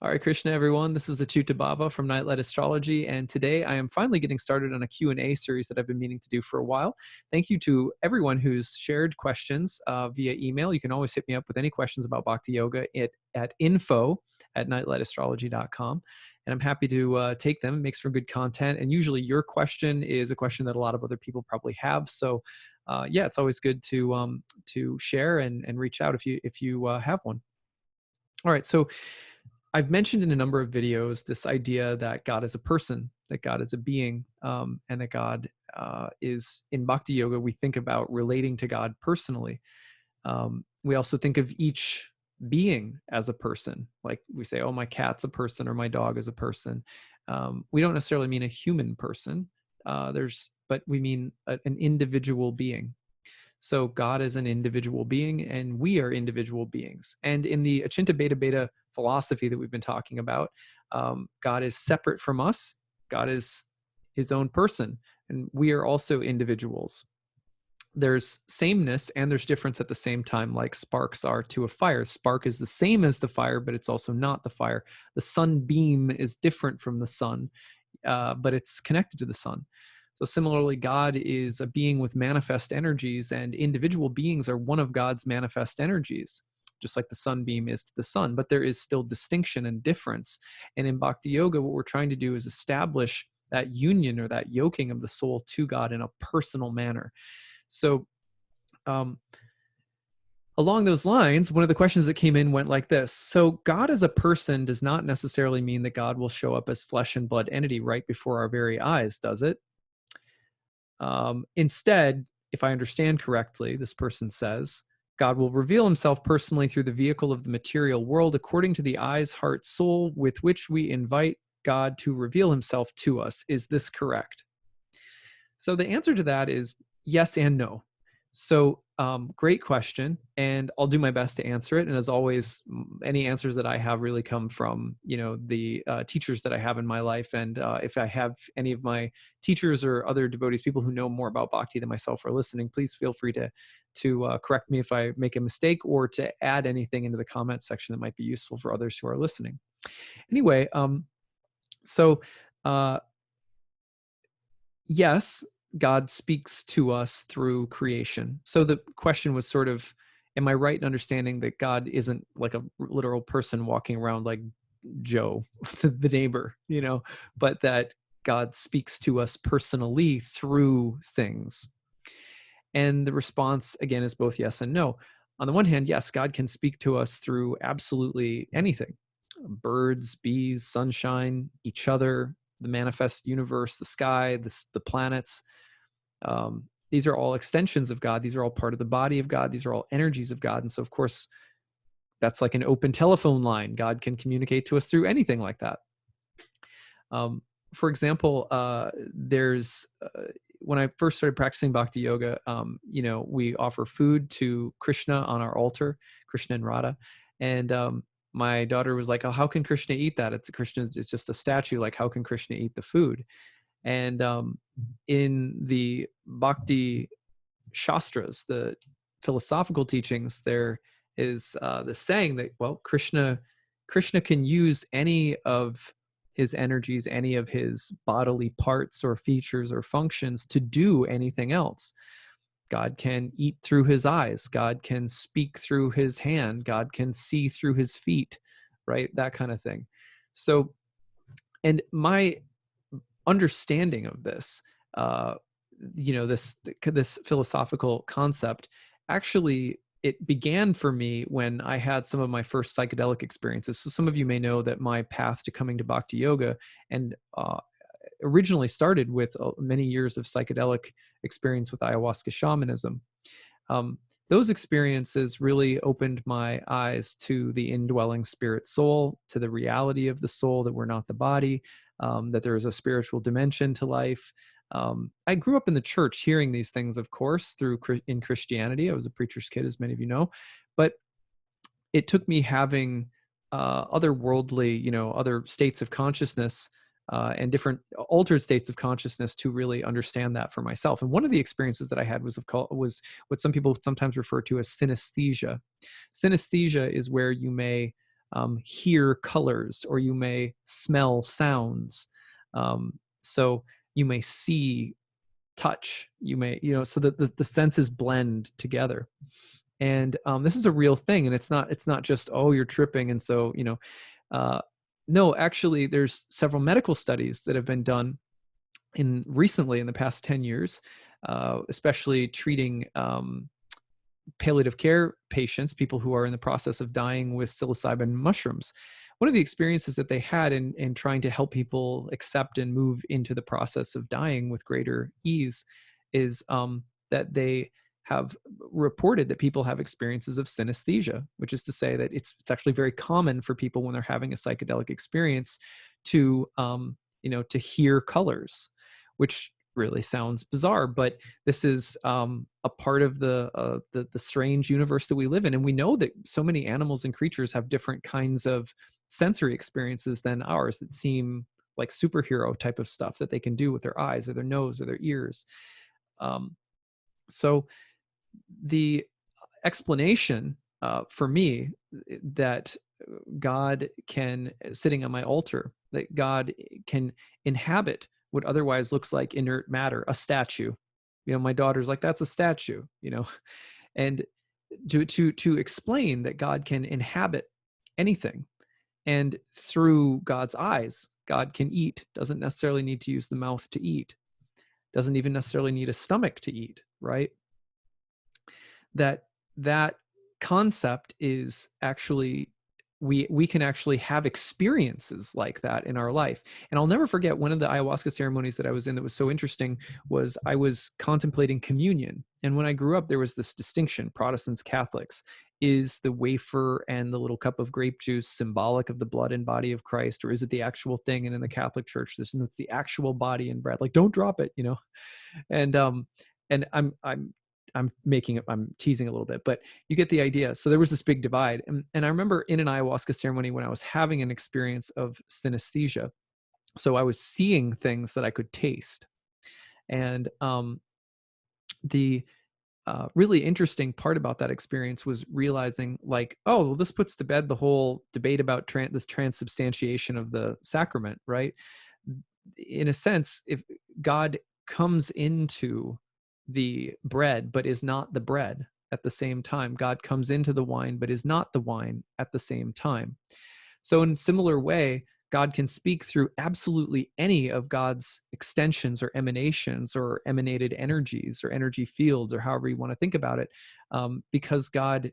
All right, Krishna, everyone. This is acyuta-bhava from Nightlight Astrology, and today I am finally getting started on a Q&A series that I've been meaning to do for a while. Thank you to everyone who's shared questions via email. You can always hit me up with any questions about Bhakti Yoga at info@nightlightastrology.com, and I'm happy to take them. It makes for good content, and usually your question is a question that a lot of other people probably have. So, yeah, it's always good to share and reach out if you have one. All right, so I've mentioned in a number of videos this idea that God is a person, that God is a being, and that God is in Bhakti Yoga. We think about relating to God personally. We also think of each being as a person. Like we say, oh, my cat's a person or my dog is a person. We don't necessarily mean a human person. But we mean an individual being. So God is an individual being, and we are individual beings. And in the Achinta Beta Beta philosophy that we've been talking about, God is separate from us. God is his own person, and we are also individuals. There's sameness and there's difference at the same time, like sparks are to a fire. Spark is the same as the fire, but it's also not the fire. The sunbeam is different from the sun, but it's connected to the sun. So similarly, God is a being with manifest energies, and individual beings are one of God's manifest energies, just like the sunbeam is to the sun, but there is still distinction and difference. And in Bhakti Yoga, what we're trying to do is establish that union or that yoking of the soul to God in a personal manner. So along those lines, one of the questions that came in went like this. So God as a person does not necessarily mean that God will show up as flesh and blood entity right before our very eyes, does it? Instead, if I understand correctly, this person says, God will reveal himself personally through the vehicle of the material world according to the eyes, heart, soul with which we invite God to reveal himself to us. Is this correct? So the answer to that is yes and no. So great question, and I'll do my best to answer it. And as always, any answers that I have really come from, the teachers that I have in my life. And if I have any of my teachers or other devotees, people who know more about bhakti than myself are listening, please feel free to correct me if I make a mistake, or to add anything into the comments section that might be useful for others who are listening. Anyway, yes, God speaks to us through creation. So the question was sort of, am I right in understanding that God isn't like a literal person walking around like Joe, the neighbor, but that God speaks to us personally through things? And the response, again, is both yes and no. On the one hand, yes, God can speak to us through absolutely anything. Birds, bees, sunshine, each other, the manifest universe, the sky, the planets. These are all extensions of God. These are all part of the body of God. These are all energies of God. And so, of course, that's like an open telephone line. God can communicate to us through anything like that. For example, when I first started practicing Bhakti Yoga, we offer food to Krishna on our altar, Krishna and Radha. And my daughter was like, oh, how can Krishna eat that? It's just a statue. Like, how can Krishna eat the food? And in the Bhakti Shastras, the philosophical teachings, there is the saying that, well, Krishna can use any of his energies, any of his bodily parts or features or functions to do anything else. God can eat through his eyes. God can speak through his hand. God can see through his feet, right? That kind of thing. So, and my understanding of this, this philosophical concept, actually, it began for me when I had some of my first psychedelic experiences. So some of you may know that my path to coming to Bhakti Yoga and originally started with many years of psychedelic experience with ayahuasca shamanism. Those experiences really opened my eyes to the indwelling spirit soul, to the reality of the soul, that we're not the body, that there is a spiritual dimension to life. I grew up in the church hearing these things, of course, in Christianity. I was a preacher's kid, as many of you know, but it took me having otherworldly, other states of consciousness and different altered states of consciousness to really understand that for myself. And one of the experiences that I had was what some people sometimes refer to as synesthesia. Synesthesia is where you may hear colors, or you may smell sounds. So you may see, touch, you may, so that the senses blend together. And this is a real thing, and it's not just, oh, you're tripping, and so uh, no, actually, there's several medical studies that have been done recently in the past 10 years, especially treating palliative care patients, people who are in the process of dying with psilocybin mushrooms. One of the experiences that they had in trying to help people accept and move into the process of dying with greater ease is that they have reported that people have experiences of synesthesia, which is to say that it's actually very common for people when they're having a psychedelic experience to to hear colors, which really sounds bizarre, but this is a part of the strange universe that we live in. And we know that so many animals and creatures have different kinds of sensory experiences than ours that seem like superhero type of stuff that they can do with their eyes or their nose or their ears. So the explanation for me that God can, sitting on my altar, that God can inhabit what otherwise looks like inert matter, a statue. My daughter's like, that's a statue, and to explain that God can inhabit anything, and through God's eyes, God can eat, doesn't necessarily need to use the mouth to eat, doesn't even necessarily need a stomach to eat, right? That concept is actually, we can actually have experiences like that in our life. And I'll never forget one of the ayahuasca ceremonies that I was in that was so interesting was I was contemplating communion. And when I grew up, there was this distinction, Protestants, Catholics. Is the wafer and the little cup of grape juice symbolic of the blood and body of Christ, or is it the actual thing? And in the Catholic Church, it's the actual body and bread. Like, don't drop it, And and I'm teasing a little bit, but you get the idea. So there was this big divide. And I remember in an ayahuasca ceremony when I was having an experience of synesthesia. So I was seeing things that I could taste. And the really interesting part about that experience was realizing, like, oh, well, this puts to bed the whole debate about this transubstantiation of the sacrament, right? In a sense, if God comes into the bread but is not the bread at the same time, God comes into the wine but is not the wine at the same time. So in similar way, God can speak through absolutely any of God's extensions or emanations or emanated energies or energy fields, or however you want to think about it, because God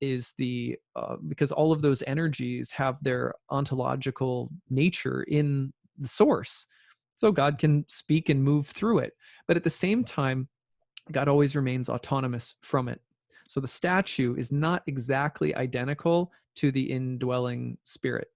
is because all of those energies have their ontological nature in the source. So God can speak and move through it. But at the same time, God always remains autonomous from it. So the statue is not exactly identical to the indwelling spirit,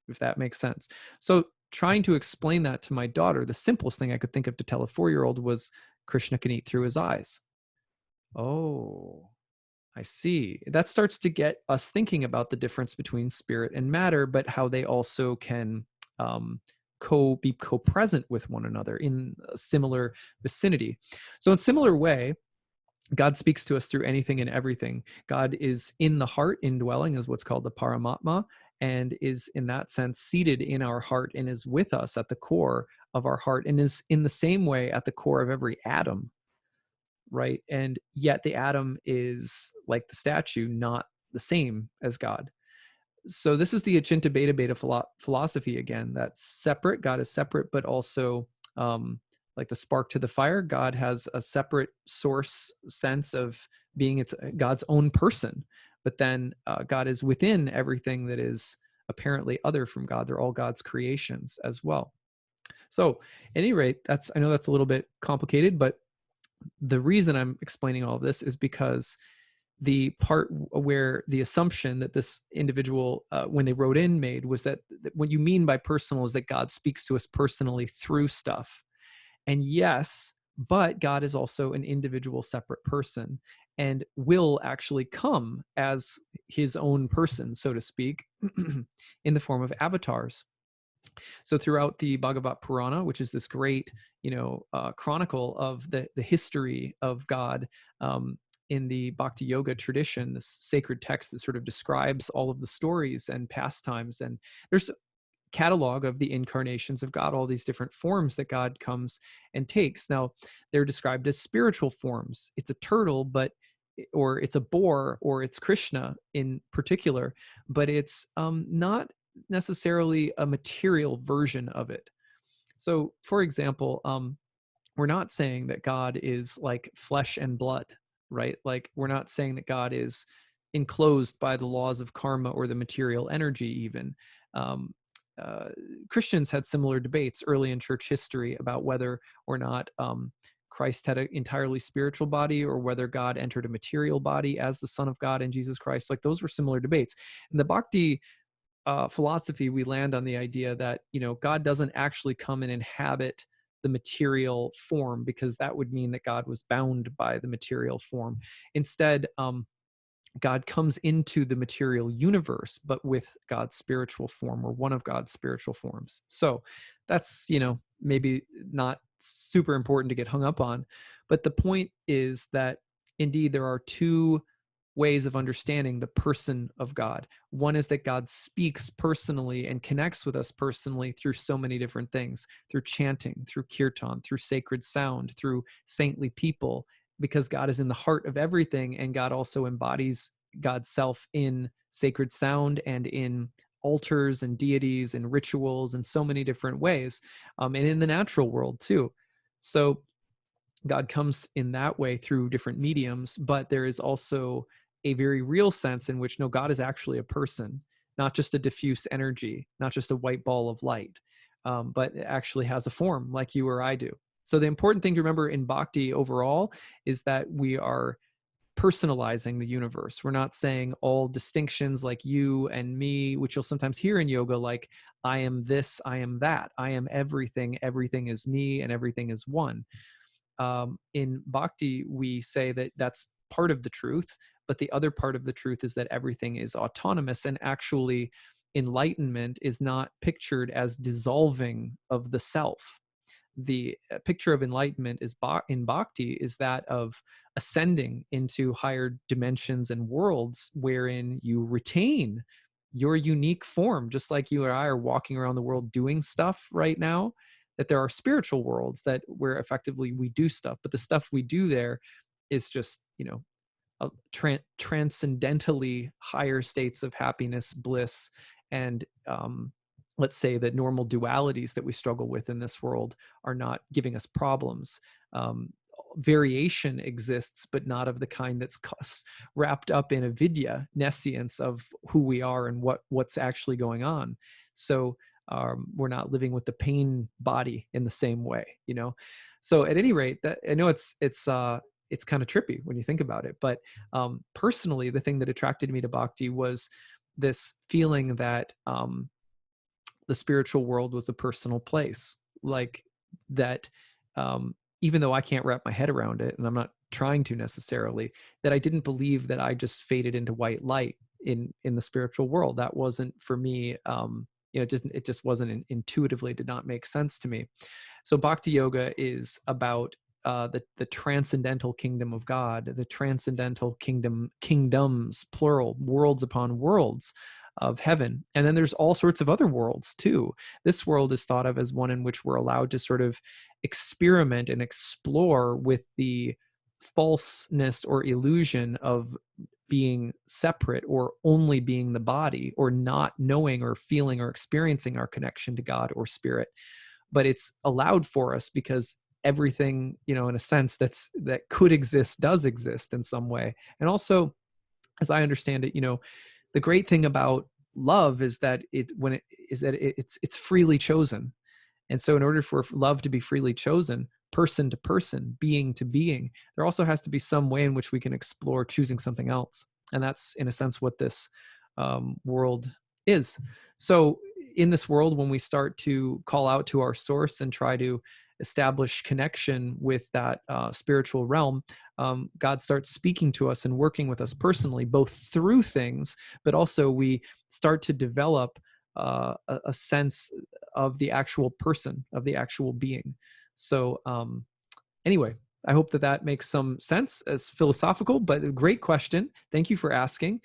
if that makes sense. So trying to explain that to my daughter, the simplest thing I could think of to tell a 4-year-old was Krishna can eat through his eyes. Oh, I see. That starts to get us thinking about the difference between spirit and matter, but how they also can be co-present with one another in a similar vicinity. So in similar way, God speaks to us through anything and everything. God is in the heart, indwelling is what's called the Paramatma, and is in that sense seated in our heart and is with us at the core of our heart, and is in the same way at the core of every atom, right? And yet the atom is, like the statue, not the same as God. So this is the acyuta-bhava philosophy again. That's separate. God is separate, but also like the spark to the fire. God has a separate source sense of being God's own person, but then God is within everything that is apparently other from God. They're all God's creations as well. So at any rate, I know that's a little bit complicated, but the reason I'm explaining all of this is because the part where the assumption that this individual, when they wrote in, made was that what you mean by personal is that God speaks to us personally through stuff. And yes, but God is also an individual separate person and will actually come as his own person, so to speak, in the form of avatars. So throughout the Bhagavat Purana, which is this great, chronicle of the history of God, in the Bhakti Yoga tradition, this sacred text that sort of describes all of the stories and pastimes. And there's a catalog of the incarnations of God, all these different forms that God comes and takes. Now, they're described as spiritual forms. It's a turtle, or it's a boar, or it's Krishna in particular, but it's not necessarily a material version of it. So, for example, we're not saying that God is like flesh and blood, right? Like, we're not saying that God is enclosed by the laws of karma or the material energy, even. Um, Christians had similar debates early in church history about whether or not Christ had an entirely spiritual body, or whether God entered a material body as the Son of God in Jesus Christ. Like, those were similar debates. In the Bhakti philosophy, we land on the idea that, God doesn't actually come and inhabit the material form, because that would mean that God was bound by the material form. Instead, God comes into the material universe, but with God's spiritual form, or one of God's spiritual forms. So that's, maybe not super important to get hung up on. But the point is that indeed there are two ways of understanding the person of God. One is that God speaks personally and connects with us personally through so many different things, through chanting, through kirtan, through sacred sound, through saintly people, because God is in the heart of everything, and God also embodies God's self in sacred sound and in altars and deities and rituals and so many different ways, and in the natural world too. So God comes in that way through different mediums, but there is also a very real sense in which, no, God is actually a person, not just a diffuse energy, not just a white ball of light, but it actually has a form like you or I do. So the important thing to remember in Bhakti overall is that we are personalizing the universe. We're not saying all distinctions like you and me, which you'll sometimes hear in yoga, like I am this, I am that, I am everything, everything is me, and everything is one. In Bhakti, we say that that's part of the truth, but the other part of the truth is that everything is autonomous, and actually enlightenment is not pictured as dissolving of the self. The picture of enlightenment is in Bhakti is that of ascending into higher dimensions and worlds wherein you retain your unique form, just like you and I are walking around the world doing stuff right now. That there are spiritual worlds that where effectively we do stuff, but the stuff we do there is just, transcendentally higher states of happiness, bliss, and let's say that normal dualities that we struggle with in this world are not giving us problems. Variation exists, but not of the kind that's wrapped up in avidya, nescience of who we are and what's actually going on. So we're not living with the pain body in the same way, So at any rate, that I know it's kind of trippy when you think about it, but personally, the thing that attracted me to Bhakti was this feeling that the spiritual world was a personal place, like that. Even though I can't wrap my head around it, and I'm not trying to necessarily, that I didn't believe that I just faded into white light in the spiritual world. That wasn't for me. It just wasn't intuitively, did not make sense to me. So Bhakti Yoga is about the transcendental kingdom of God, the transcendental kingdoms, plural, worlds upon worlds of heaven. And then there's all sorts of other worlds too. This world is thought of as one in which we're allowed to sort of experiment and explore with the falseness or illusion of being separate, or only being the body, or not knowing or feeling or experiencing our connection to God or spirit. But it's allowed for us because everything, in a sense, that could exist does exist in some way. And also, as I understand it, the great thing about love is that it's freely chosen. And so in order for love to be freely chosen, person to person, being to being, there also has to be some way in which we can explore choosing something else. And that's, in a sense, what this world is. So in this world, when we start to call out to our source and try to establish connection with that spiritual realm, God starts speaking to us and working with us personally, both through things, but also we start to develop a sense of the actual person, of the actual being. So anyway, I hope that that makes some sense as philosophical, but a great question. Thank you for asking.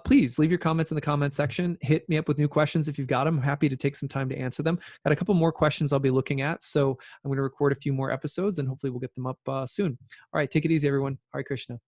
Please leave your comments in the comment section. Hit me up with new questions if you've got them. I'm happy to take some time to answer them. Got a couple more questions I'll be looking at. So I'm going to record a few more episodes and hopefully we'll get them up soon. All right. Take it easy, everyone. Hare Krishna.